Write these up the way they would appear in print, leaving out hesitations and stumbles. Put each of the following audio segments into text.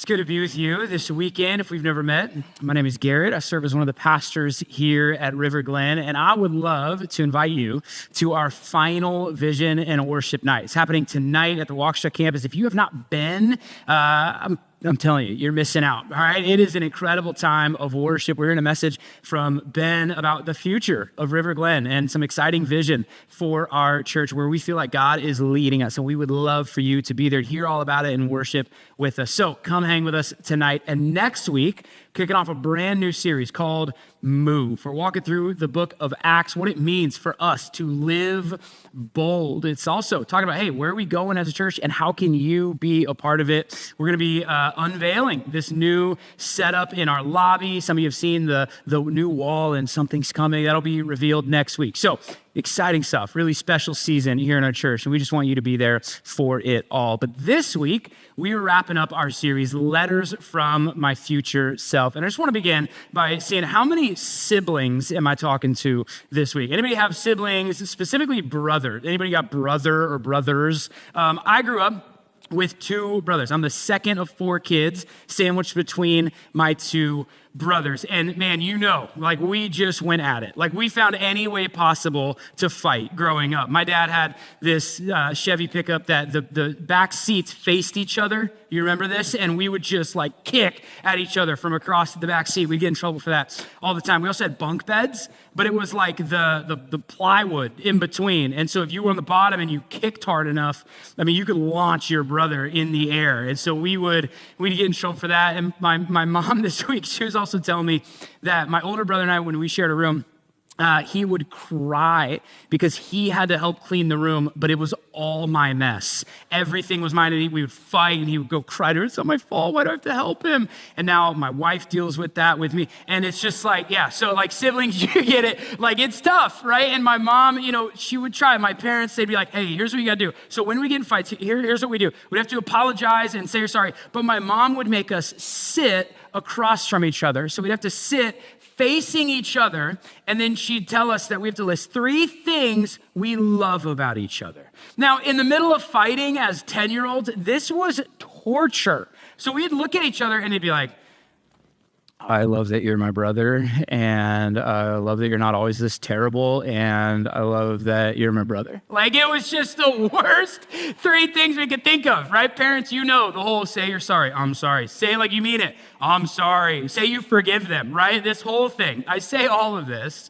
It's good to be with you this weekend. If we've never met, my name is Garrett. I serve as one of the pastors here at River Glen, and I would love to invite you to our final vision and worship night. It's happening tonight at the Waukesha campus. If you have not been, I'm telling you, you're missing out, all right? It is an incredible time of worship. We're hearing a message from Ben about the future of River Glen and some exciting vision for our church where we feel like God is leading us. And we would love for you to be there, to hear all about it and worship with us. So come hang with us tonight. And next week, kicking off a brand new series called Move. We're walking through the book of Acts, what it means for us to live bold. It's also talking about, hey, where are we going as a church and how can you be a part of it? We're going to be unveiling this new setup in our lobby. Some of you have seen the new wall and something's coming. That'll be revealed next week. So exciting stuff, really special season here in our church, and we just want you to be there for it all. But this week, we are wrapping up our series, Letters from My Future Self. And I just want to begin by saying, how many siblings am I talking to this week? Anybody have siblings, specifically brothers? Anybody got brother or brothers? I grew up with two brothers. I'm the second of four kids, sandwiched between my two brothers. And man, like we just went at it. Like we found any way possible to fight growing up. My dad had this Chevy pickup that the back seats faced each other. You remember this? And we would just like kick at each other from across the back seat. We'd get in trouble for that all the time. We also had bunk beds, but it was like the plywood in between. And so if you were on the bottom and you kicked hard enough, you could launch your brother in the air. And so we'd get in trouble for that. And my mom this week, she was also telling me that my older brother and I, when we shared a room, he would cry because he had to help clean the room, but it was all my mess. Everything was mine, and we would fight, and he would go cry, it's not my fault, why do I have to help him? And now my wife deals with that with me, and it's just like, yeah, so like siblings, you get it, like it's tough, right? And my mom, she would try. My parents, they'd be like, hey, here's what you gotta do. So when we get in fights, here's what we do. We'd have to apologize and say you're sorry, but my mom would make us sit across from each other, so we'd have to sit facing each other, and then she'd tell us that we have to list 3 things we love about each other. Now, in the middle of fighting as 10-year-olds, this was torture. So we'd look at each other and it'd be like, I love that you're my brother, and I love that you're not always this terrible, and I love that you're my brother. Like, it was just the worst 3 things we could think of, right? Parents, the whole say you're sorry, I'm sorry. Say it like you mean it, I'm sorry. Say you forgive them, right? This whole thing. I say all of this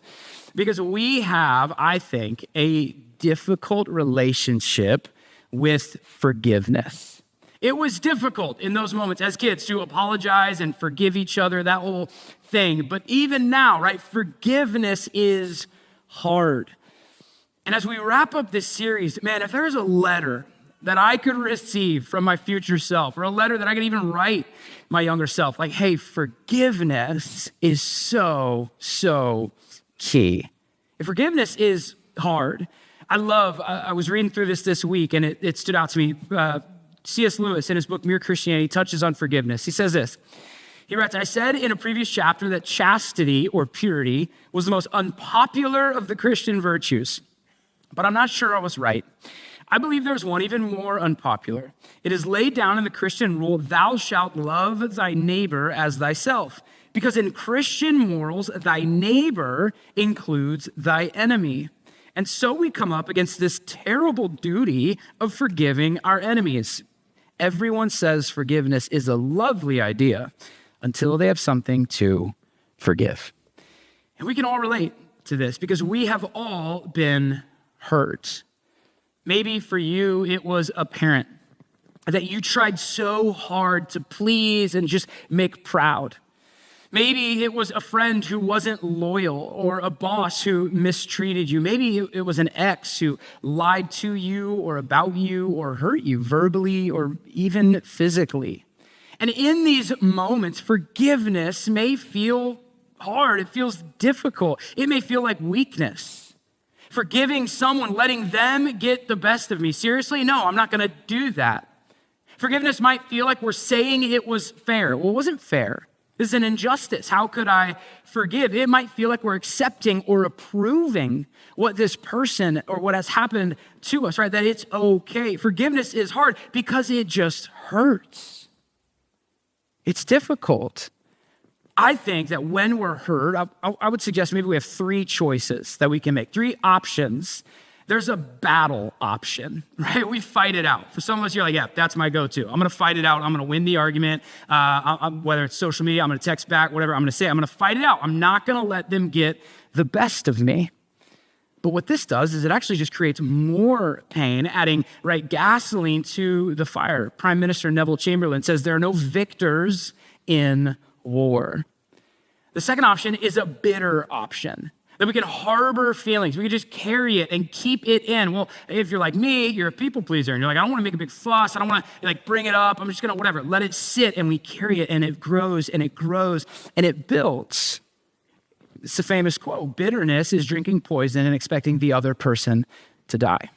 because we have, I think, a difficult relationship with forgiveness. It was difficult in those moments as kids to apologize and forgive each other, that whole thing. But even now, right, forgiveness is hard. And as we wrap up this series, man, if there's a letter that I could receive from my future self, or a letter that I could even write my younger self, like, hey, forgiveness is so key. If forgiveness is hard, I was reading through this week, and it stood out to me. C.S. Lewis, in his book, Mere Christianity, touches on forgiveness. He says this. He writes, I said in a previous chapter that chastity or purity was the most unpopular of the Christian virtues, but I'm not sure I was right. I believe there's one even more unpopular. It is laid down in the Christian rule, thou shalt love thy neighbor as thyself. Because in Christian morals, thy neighbor includes thy enemy. And so we come up against this terrible duty of forgiving our enemies. Everyone says forgiveness is a lovely idea until they have something to forgive. And we can all relate to this because we have all been hurt. Maybe for you, it was a parent that you tried so hard to please and just make proud. Maybe it was a friend who wasn't loyal, or a boss who mistreated you. Maybe it was an ex who lied to you or about you or hurt you verbally or even physically. And in these moments, forgiveness may feel hard. It feels difficult. It may feel like weakness. Forgiving someone, letting them get the best of me. Seriously, no, I'm not going to do that. Forgiveness might feel like we're saying it was fair. Well, it wasn't fair. This is an injustice. How could I forgive? It might feel like we're accepting or approving what this person or what has happened to us, right? That it's okay. Forgiveness is hard because it just hurts. It's difficult. I think that when we're hurt, I would suggest maybe we have three choices that we can make, three options. There's a battle option, right? We fight it out. For some of us, you're like, yeah, that's my go-to. I'm going to fight it out. I'm going to win the argument. Whether it's social media, I'm going to text back, whatever I'm going to say. I'm going to fight it out. I'm not going to let them get the best of me. But what this does is it actually just creates more pain, adding gasoline to the fire. Prime Minister Neville Chamberlain says there are no victors in war. The second option is a bitter option, that we can harbor feelings. We can just carry it and keep it in. Well, if you're like me, you're a people pleaser, and you're like, I don't want to make a big fuss. I don't want to bring it up. I'm just going to whatever. Let it sit, and we carry it, and it grows, and it grows, and it builds. It's a famous quote. Bitterness is drinking poison and expecting the other person to die.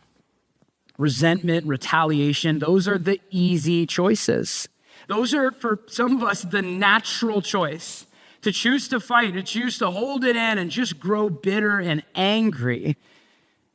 Resentment, retaliation, those are the easy choices. Those are, for some of us, the natural choice. To choose to fight, to choose to hold it in and just grow bitter and angry.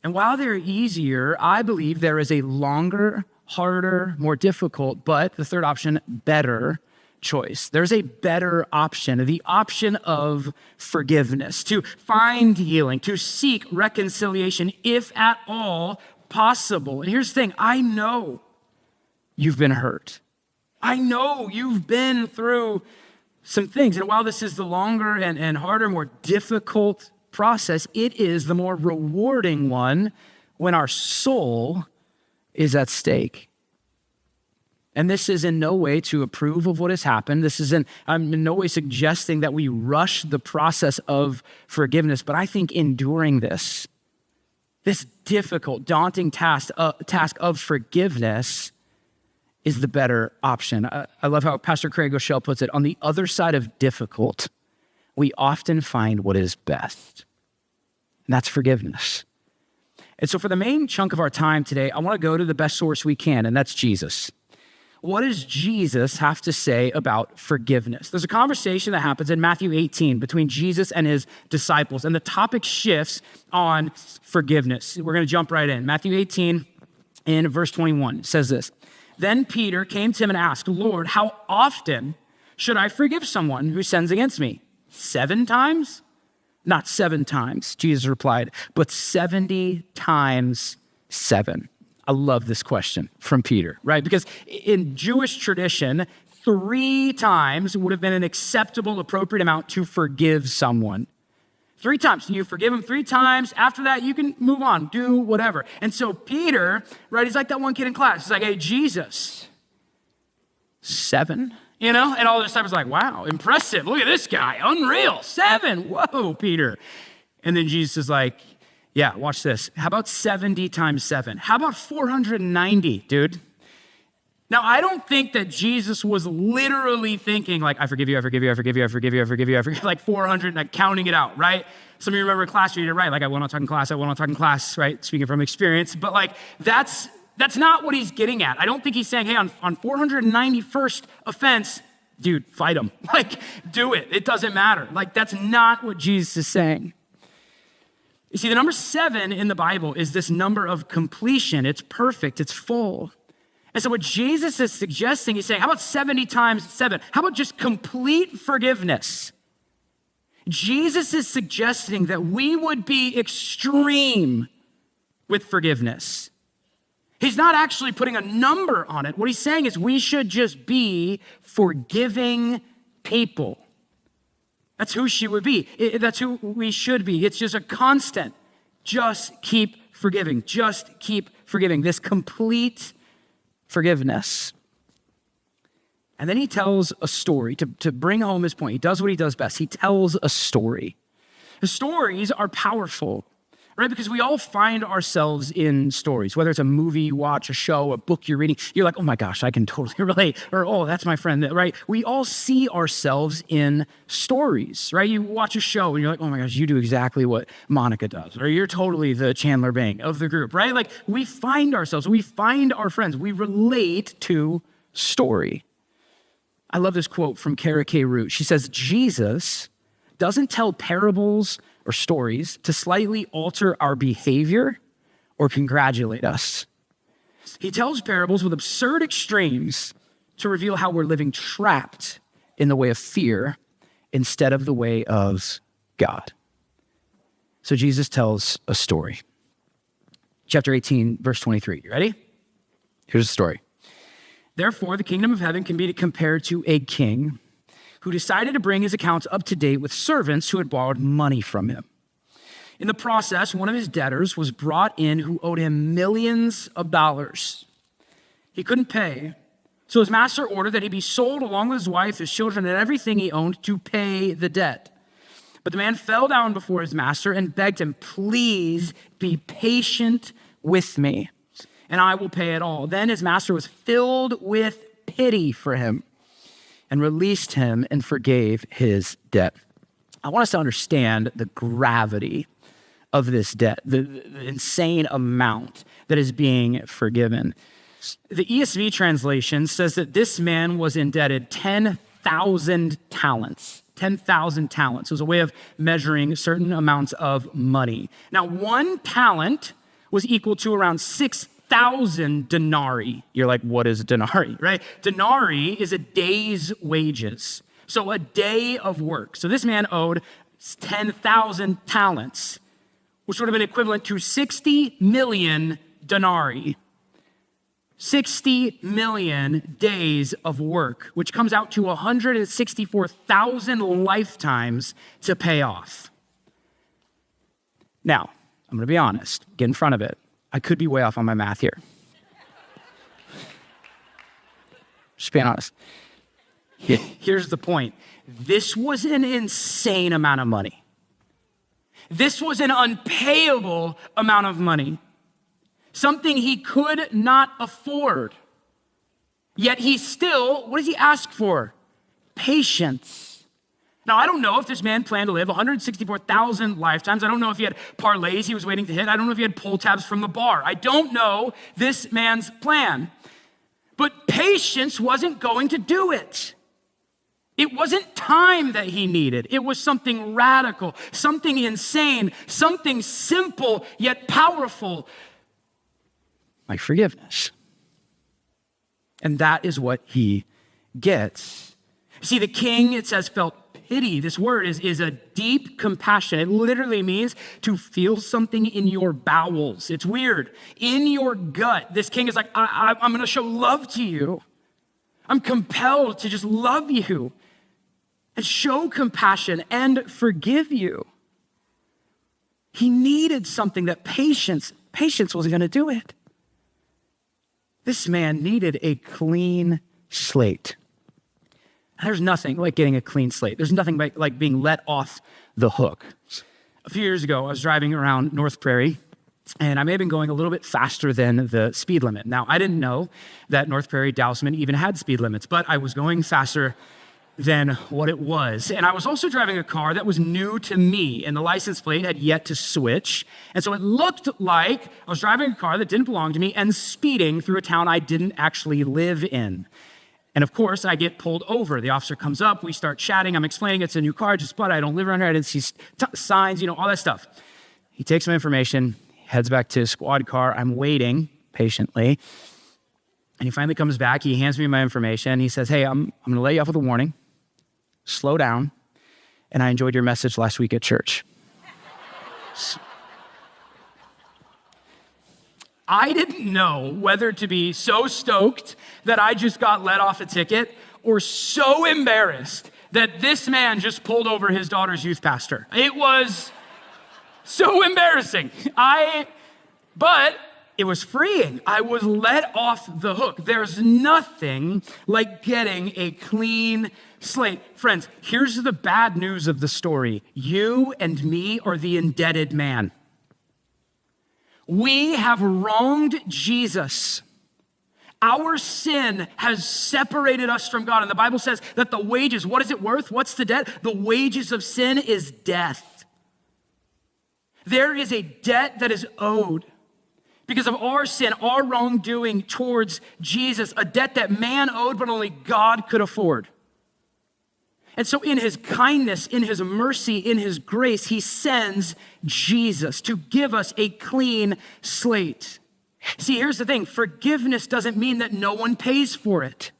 And while they're easier, I believe there is a longer, harder, more difficult, but the third option, better choice. There's a better option, the option of forgiveness, to find healing, to seek reconciliation, if at all possible. And here's the thing, I know you've been hurt. I know you've been through some things. And while this is the longer and harder, more difficult process, it is the more rewarding one when our soul is at stake. And this is in no way to approve of what has happened. I'm in no way suggesting that we rush the process of forgiveness, but I think enduring this difficult, daunting task of forgiveness is the better option. I love how Pastor Craig Groeschel puts it. On the other side of difficult, we often find what is best, and that's forgiveness. And so for the main chunk of our time today, I want to go to the best source we can, and that's Jesus. What does Jesus have to say about forgiveness? There's a conversation that happens in Matthew 18 between Jesus and his disciples, and the topic shifts on forgiveness. We're going to jump right in. Matthew 18 in verse 21 says this. Then Peter came to him and asked, Lord, how often should I forgive someone who sins against me? 7 times? Not 7 times, Jesus replied, but 70 times 7. I love this question from Peter, right? Because in Jewish tradition, 3 times would have been an acceptable, appropriate amount to forgive someone. 3 times. You forgive him 3 times. After that, you can move on, do whatever. And so Peter, right, he's like that one kid in class. He's like, hey, Jesus, 7? And all the disciples are like, wow, impressive. Look at this guy, unreal, 7. Whoa, Peter. And then Jesus is like, yeah, watch this. How about 70 times 7? How about 490, dude? Now, I don't think that Jesus was literally thinking I forgive you, I forgive you, I forgive you, I forgive you, I forgive you, I forgive you, 400, counting it out, right? Some of you remember class, you did it right, I will not talk in class, right? Speaking from experience, but that's not what he's getting at. I don't think he's saying, hey, on 491st offense, dude, fight him. Do it. It doesn't matter. That's not what Jesus is saying. You see, the number 7 in the Bible is this number of completion. It's perfect. It's full. And so what Jesus is suggesting, he's saying, how about 70 times 7? How about just complete forgiveness? Jesus is suggesting that we would be extreme with forgiveness. He's not actually putting a number on it. What he's saying is we should just be forgiving people. That's who she would be. That's who we should be. It's just a constant. Just keep forgiving. Just keep forgiving. This complete forgiveness. And then he tells a story to bring home his point. He does what he does best. He tells a story. The stories are powerful, right? Because we all find ourselves in stories, whether it's a movie you watch, a show, a book you're reading. You're like, oh my gosh, I can totally relate. Or, oh, that's my friend, right? We all see ourselves in stories, right? You watch a show and you're like, oh my gosh, you do exactly what Monica does. Or you're totally the Chandler Bing of the group, right? We find ourselves, we find our friends, we relate to story. I love this quote from Kara K. Root. She says, Jesus doesn't tell parables or stories to slightly alter our behavior or congratulate us. He tells parables with absurd extremes to reveal how we're living trapped in the way of fear instead of the way of God. So Jesus tells a story. Chapter 18, verse 23. You ready? Here's the story. Therefore, the kingdom of heaven can be compared to a king who decided to bring his accounts up to date with servants who had borrowed money from him. In the process, one of his debtors was brought in who owed him millions of dollars. He couldn't pay, so his master ordered that he be sold along with his wife, his children, and everything he owned to pay the debt. But the man fell down before his master and begged him, "Please be patient with me, and I will pay it all." Then his master was filled with pity for him and released him and forgave his debt. I want us to understand the gravity of this debt, the insane amount that is being forgiven. The ESV translation says that this man was indebted 10,000 talents. 10,000 talents. It was a way of measuring certain amounts of money. Now, one talent was equal to around 6,000 denarii. You're like, what is a denarii, right? Denarii is a day's wages. So a day of work. So this man owed 10,000 talents, which would have been equivalent to 60 million denarii. 60 million days of work, which comes out to 164,000 lifetimes to pay off. Now, I'm going to be honest, get in front of it. I could be way off on my math here. Just being honest. Here's the point. This was an insane amount of money. This was an unpayable amount of money. Something he could not afford. Yet he still, what does he ask for? Patience. Now, I don't know if this man planned to live 164,000 lifetimes. I don't know if he had parlays he was waiting to hit. I don't know if he had pull tabs from the bar. I don't know this man's plan. But patience wasn't going to do it. It wasn't time that he needed. It was something radical, something insane, something simple yet powerful, like forgiveness. And that is what he gets. See, the king, it says, felt pity. This word is a deep compassion. It literally means to feel something in your bowels. It's weird. In your gut, this king is like, I'm going to show love to you. I'm compelled to just love you and show compassion and forgive you. He needed something that patience wasn't going to do it. This man needed a clean slate. There's nothing like getting a clean slate. There's nothing like being let off the hook. A few years ago, I was driving around North Prairie, and I may have been going a little bit faster than the speed limit. Now, I didn't know that North Prairie Dousman even had speed limits, but I was going faster than what it was. And I was also driving a car that was new to me, and the license plate had yet to switch. And so it looked like I was driving a car that didn't belong to me and speeding through a town I didn't actually live in. And of course, I get pulled over. The officer comes up, we start chatting. I'm explaining it's a new car, but I don't live around here. I didn't see signs, all that stuff. He takes my information, heads back to his squad car. I'm waiting patiently. And he finally comes back. He hands me my information. He says, "Hey, I'm going to let you off with a warning. Slow down. And I enjoyed your message last week at church." I didn't know whether to be so stoked that I just got let off a ticket or so embarrassed that this man just pulled over his daughter's youth pastor. It was so embarrassing. But it was freeing. I was let off the hook. There's nothing like getting a clean slate. Friends, here's the bad news of the story. You and me are the indebted man. We have wronged Jesus. Our sin has separated us from God. And the Bible says that the wages, what is it worth? What's the debt? The wages of sin is death. There is a debt that is owed because of our sin, our wrongdoing towards Jesus, a debt that man owed but only God could afford. And so in his kindness, in his mercy, in his grace, he sends Jesus to give us a clean slate. See, here's the thing. Forgiveness doesn't mean that no one pays for it.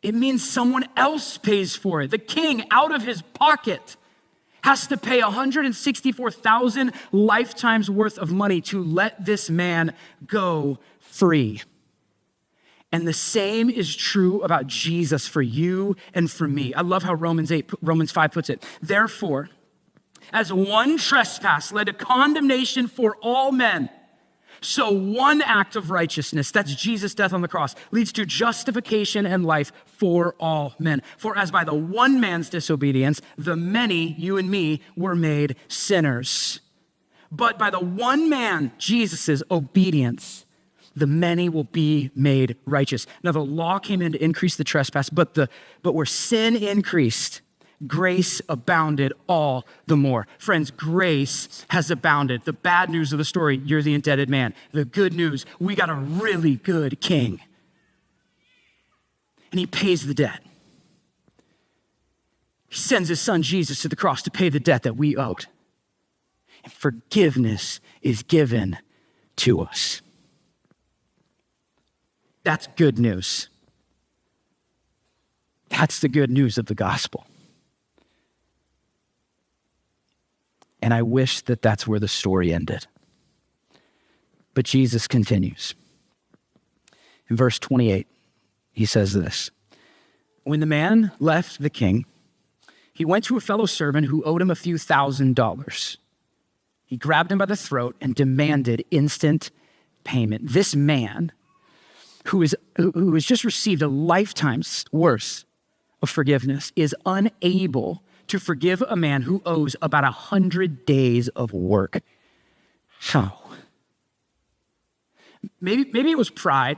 It means someone else pays for it. The king, out of his pocket, has to pay 164,000 lifetimes worth of money to let this man go free. And the same is true about Jesus for you and for me. I love how Romans 5 puts it. Therefore, as one trespass led to condemnation for all men, so one act of righteousness, that's Jesus' death on the cross, leads to justification and life for all men. For as by the one man's disobedience, the many, you and me, were made sinners. But by the one man, Jesus' obedience, the many will be made righteous. Now the law came in to increase the trespass, but where sin increased, grace abounded all the more. Friends, grace has abounded. The bad news of the story, you're the indebted man. The good news, we got a really good king. And he pays the debt. He sends his son Jesus to the cross to pay the debt that we owed. And forgiveness is given to us. That's good news. That's the good news of the gospel. And I wish that that's where the story ended. But Jesus continues. In verse 28, he says this. When the man left the king, he went to a fellow servant who owed him a few $1,000s. He grabbed him by the throat and demanded instant payment. This man, who has just received a lifetime's worth of forgiveness, is unable to forgive a man who owes about 100 days of work. How? Maybe it was pride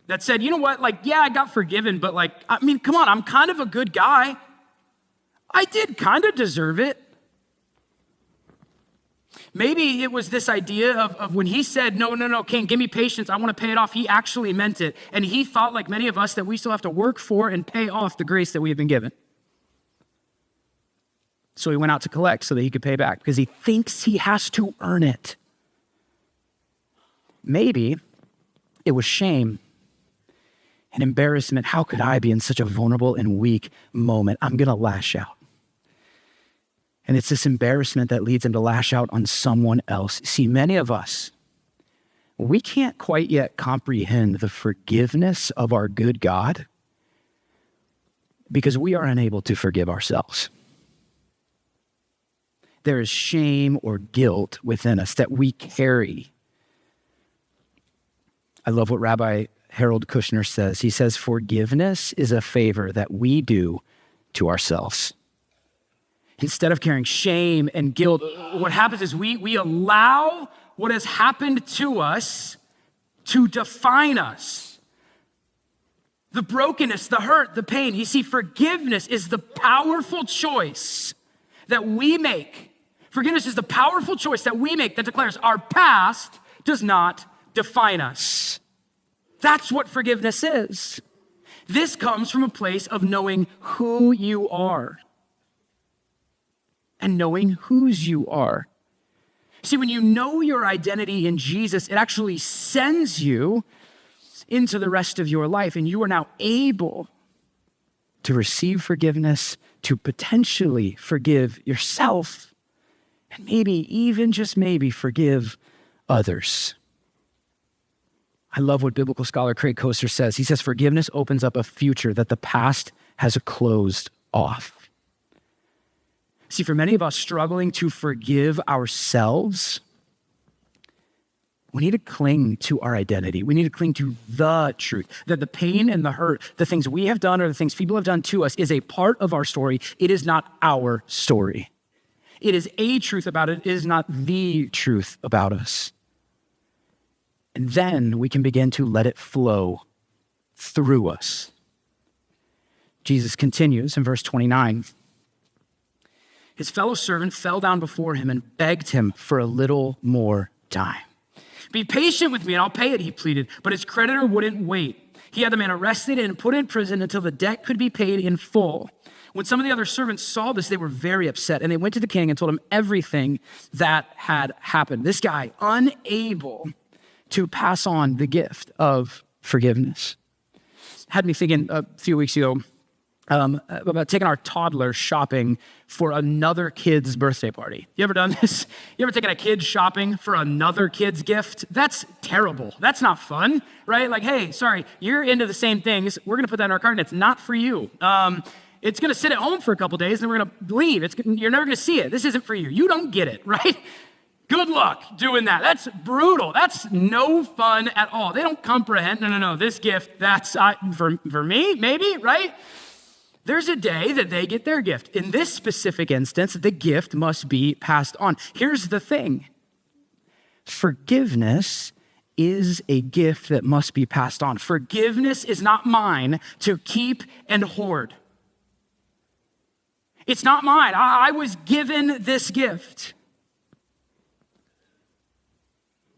that said, you know what, I got forgiven, but come on, I'm kind of a good guy. I did kind of deserve it. Maybe it was this idea of when he said, no, king, give me patience, I want to pay it off. He actually meant it. And he thought, like many of us, that we still have to work for and pay off the grace that we have been given. So he went out to collect so that he could pay back because he thinks he has to earn it. Maybe it was shame and embarrassment. How could I be in such a vulnerable and weak moment? I'm going to lash out. And it's this embarrassment that leads him to lash out on someone else. See, many of us, we can't quite yet comprehend the forgiveness of our good God because we are unable to forgive ourselves. There is shame or guilt within us that we carry. I love what Rabbi Harold Kushner says. He says, forgiveness is a favor that we do to ourselves. Instead of carrying shame and guilt, what happens is we allow what has happened to us to define us. The brokenness, the hurt, the pain. You see, forgiveness is the powerful choice that we make. Forgiveness is the powerful choice that we make that declares our past does not define us. That's what forgiveness is. This comes from a place of knowing who you are and knowing whose you are. See, when you know your identity in Jesus, it actually sends you into the rest of your life, and you are now able to receive forgiveness, to potentially forgive yourself, and maybe, even just maybe, forgive others. I love what biblical scholar Craig Koster says. He says, forgiveness opens up a future that the past has closed off. See, for many of us struggling to forgive ourselves, we need to cling to our identity. We need to cling to the truth, that the pain and the hurt, the things we have done or the things people have done to us is a part of our story. It is not our story. It is a truth about it. It is not the truth about us. And then we can begin to let it flow through us. Jesus continues in verse 29. His fellow servant fell down before him and begged him for a little more time. Be patient with me and I'll pay it, he pleaded. But his creditor wouldn't wait. He had the man arrested and put in prison until the debt could be paid in full. When some of the other servants saw this, they were very upset, and they went to the king and told him everything that had happened. This guy, unable to pass on the gift of forgiveness. had me thinking a few weeks ago about taking our toddler shopping for another kid's birthday party. You ever done this? You ever taken a kid shopping for another kid's gift? That's terrible. That's not fun, right? Like, hey, sorry, you're into the same things. We're going to put that in our cart, and it's not for you. It's going to sit at home for a couple days, and then we're going to leave. You're never going to see it. This isn't for you. You don't get it, right? Good luck doing that. That's brutal. That's no fun at all. They don't comprehend. No. This gift, that's for me, maybe, right? There's a day that they get their gift. In this specific instance, the gift must be passed on. Here's the thing. Forgiveness is a gift that must be passed on. Forgiveness is not mine to keep and hoard. It's not mine. I was given this gift.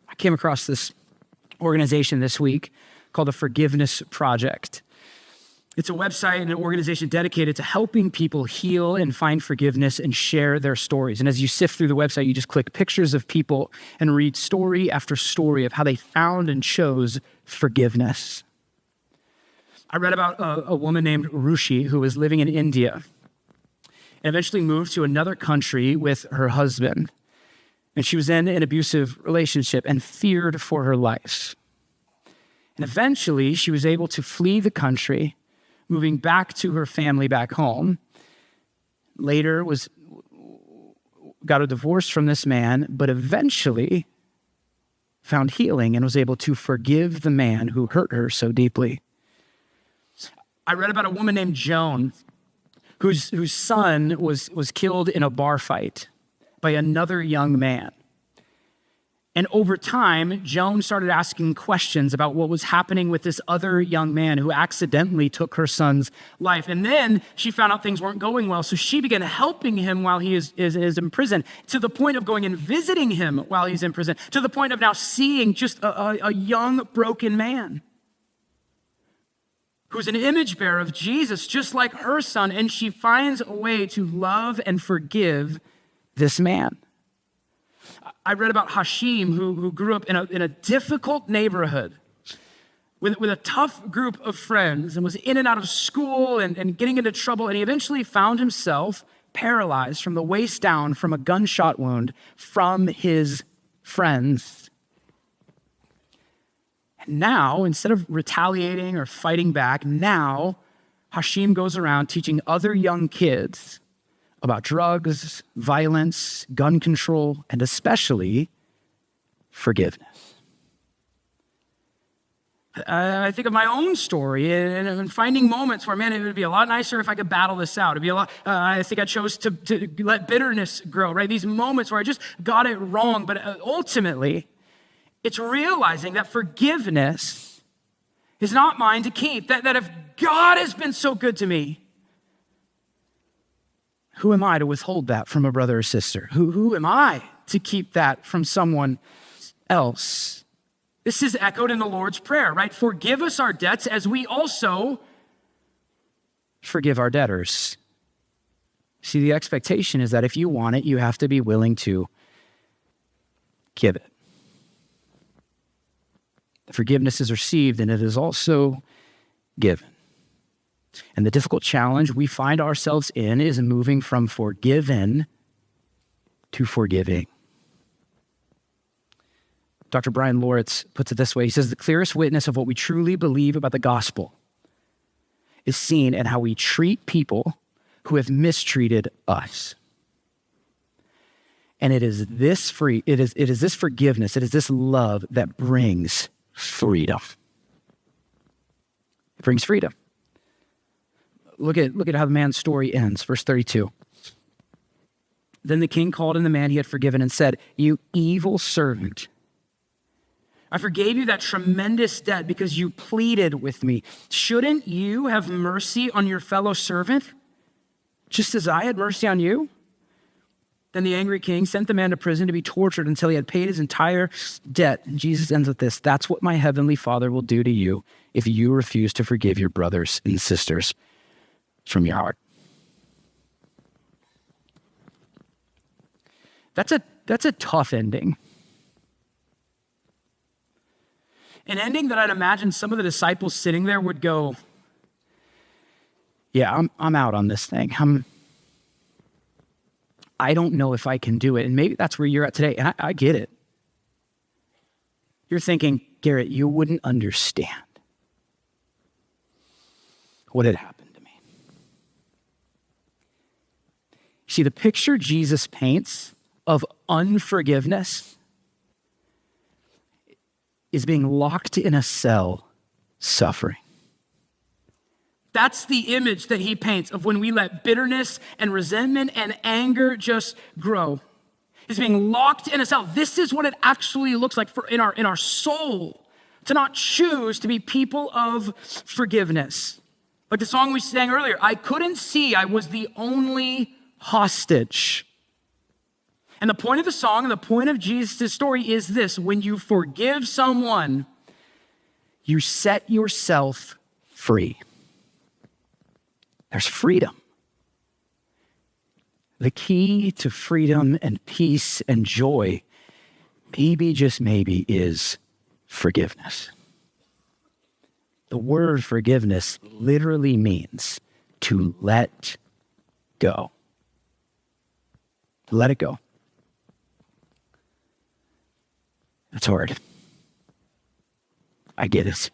I came across this organization this week called the Forgiveness Project. It's a website and an organization dedicated to helping people heal and find forgiveness and share their stories. And as you sift through the website, you just click pictures of people and read story after story of how they found and chose forgiveness. I read about a woman named Rushi who was living in India and eventually moved to another country with her husband. And she was in an abusive relationship and feared for her life. And eventually she was able to flee the country, moving back to her family back home. Later got a divorce from this man, but eventually found healing and was able to forgive the man who hurt her so deeply. I read about a woman named Joan whose son was killed in a bar fight by another young man. And over time, Joan started asking questions about what was happening with this other young man who accidentally took her son's life. And then she found out things weren't going well, so she began helping him while he is in prison, to the point of going and visiting him while he's in prison, to the point of now seeing just a young, broken man who's an image bearer of Jesus, just like her son, and she finds a way to love and forgive this man. I read about Hashim, who grew up in a difficult neighborhood with a tough group of friends and was in and out of school and getting into trouble. And he eventually found himself paralyzed from the waist down from a gunshot wound from his friends. And now, instead of retaliating or fighting back, now Hashim goes around teaching other young kids about drugs, violence, gun control, and especially forgiveness. I think of my own story and finding moments where, man, it would be a lot nicer if I could battle this out. It'd be a lot. I think I chose to let bitterness grow, right? These moments where I just got it wrong, but ultimately, it's realizing that forgiveness is not mine to keep. That if God has been so good to me, who am I to withhold that from a brother or sister? Who am I to keep that from someone else? This is echoed in the Lord's Prayer, right? Forgive us our debts as we also forgive our debtors. See, the expectation is that if you want it, you have to be willing to give it. Forgiveness is received and it is also given. And the difficult challenge we find ourselves in is moving from forgiven to forgiving. Dr. Brian Loritz puts it this way. He says, the clearest witness of what we truly believe about the gospel is seen in how we treat people who have mistreated us. And it is this forgiveness, it is this love that brings freedom. It brings freedom. Look at how the man's story ends, verse 32. Then the king called in the man he had forgiven and said, "You evil servant, I forgave you that tremendous debt because you pleaded with me. Shouldn't you have mercy on your fellow servant, just as I had mercy on you?" Then the angry king sent the man to prison to be tortured until he had paid his entire debt. And Jesus ends with this: "That's what my heavenly Father will do to you if you refuse to forgive your brothers and sisters from your heart." That's a tough ending. An ending that I'd imagine some of the disciples sitting there would go, yeah, I'm out on this thing. I don't know if I can do it. And maybe that's where you're at today. And I get it. You're thinking, Garrett, you wouldn't understand what had happened to me. See, the picture Jesus paints of unforgiveness is being locked in a cell, suffering. That's the image that he paints of when we let bitterness and resentment and anger just grow. It's being locked in a cell. This is what it actually looks like in our soul to not choose to be people of forgiveness. Like the song we sang earlier, I couldn't see, I was the only hostage. And the point of the song and the point of Jesus' story is this: when you forgive someone, you set yourself free. There's freedom. The key to freedom and peace and joy, maybe, just maybe, is forgiveness. The word forgiveness literally means to let go. To let it go. That's hard. I get it.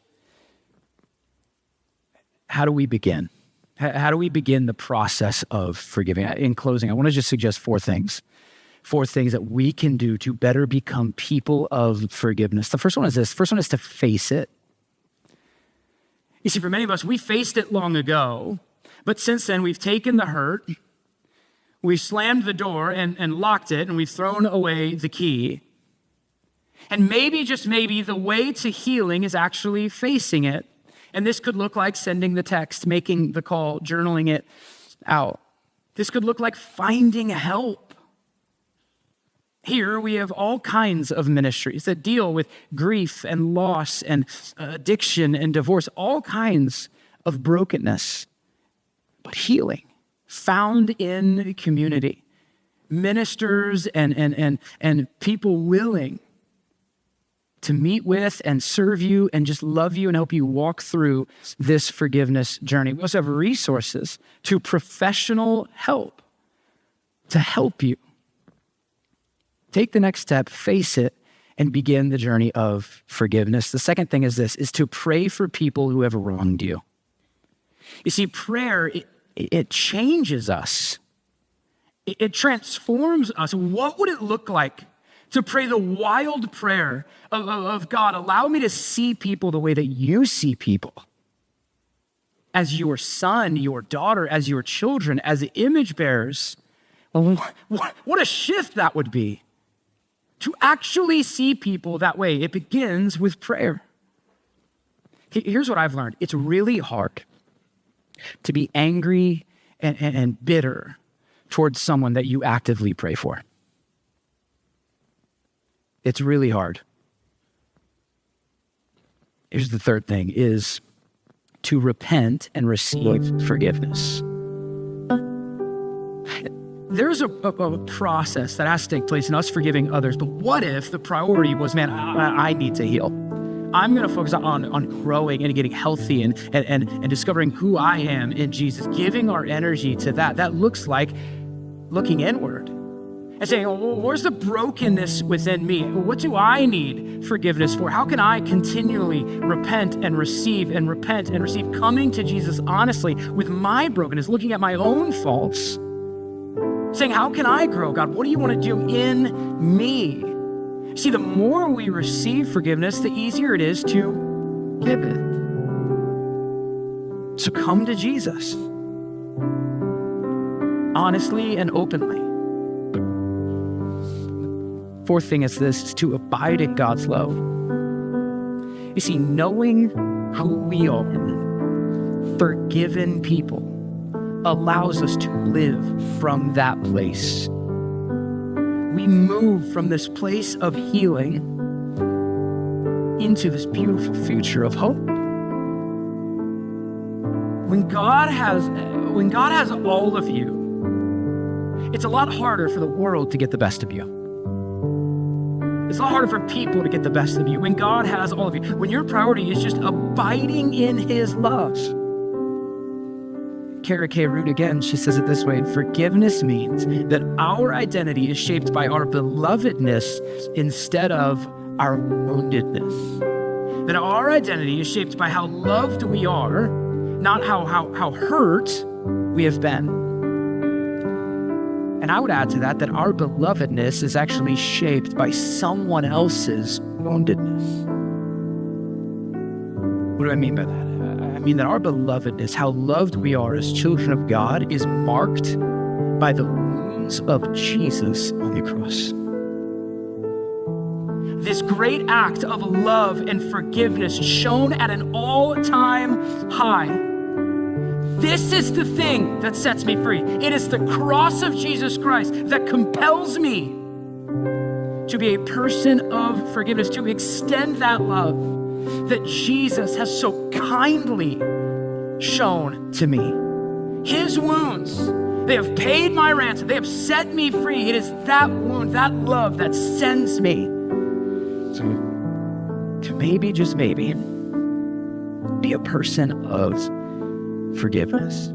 How do we begin? How do we begin the process of forgiving? In closing, I want to just suggest four things that we can do to better become people of forgiveness. The first one is this. The first one is to face it. You see, for many of us, we faced it long ago, but since then we've taken the hurt, we've slammed the door and locked it, and we've thrown away the key. And maybe, just maybe, the way to healing is actually facing it. And this could look like sending the text, making the call, journaling it out. This could look like finding help. Here we have all kinds of ministries that deal with grief and loss and addiction and divorce, all kinds of brokenness, but healing found in community. Ministers and people willing to meet with and serve you and just love you and help you walk through this forgiveness journey. We also have resources to professional help to help you take the next step, face it, and begin the journey of forgiveness. The second thing is this, is to pray for people who have wronged you. You see, prayer, it changes us. It transforms us. What would it look like to pray the wild prayer of God, allow me to see people the way that you see people, as your son, your daughter, as your children, as image bearers? What a shift that would be, to actually see people that way. It begins with prayer. Here's what I've learned. It's really hard to be angry and bitter towards someone that you actively pray for. It's really hard. Here's the third thing, is to repent and receive forgiveness. There's a process that has to take place in us forgiving others, but what if the priority was, man, I need to heal. I'm going to focus on growing and getting healthy and discovering who I am in Jesus, giving our energy to that. That looks like looking inward and saying, well, where's the brokenness within me? What do I need forgiveness for? How can I continually repent and receive, coming to Jesus honestly with my brokenness, looking at my own faults, saying, how can I grow, God? What do you want to do in me? See, the more we receive forgiveness, the easier it is to give it. So come to Jesus, honestly and openly. Fourth thing is this, is to abide in God's love. You see, knowing who we are, forgiven people, allows us to live from that place. We move from this place of healing into this beautiful future of hope. When God has all of you, it's a lot harder for the world to get the best of you. It's a lot harder for people to get the best of you when God has all of you. When your priority is just abiding in his love. Kara K. Root again, she says it this way: forgiveness means that our identity is shaped by our belovedness instead of our woundedness. That our identity is shaped by how loved we are, not how hurt we have been. And I would add to that our belovedness is actually shaped by someone else's woundedness. What do I mean by that? I mean that our belovedness, how loved we are as children of God, is marked by the wounds of Jesus on the cross. This great act of love and forgiveness shown at an all-time high. This is the thing that sets me free. It is the cross of Jesus Christ that compels me to be a person of forgiveness, to extend that love that Jesus has so kindly shown to me. His wounds, they have paid my ransom. They have set me free. It is that wound, that love that sends me to maybe, just maybe, be a person of forgiveness.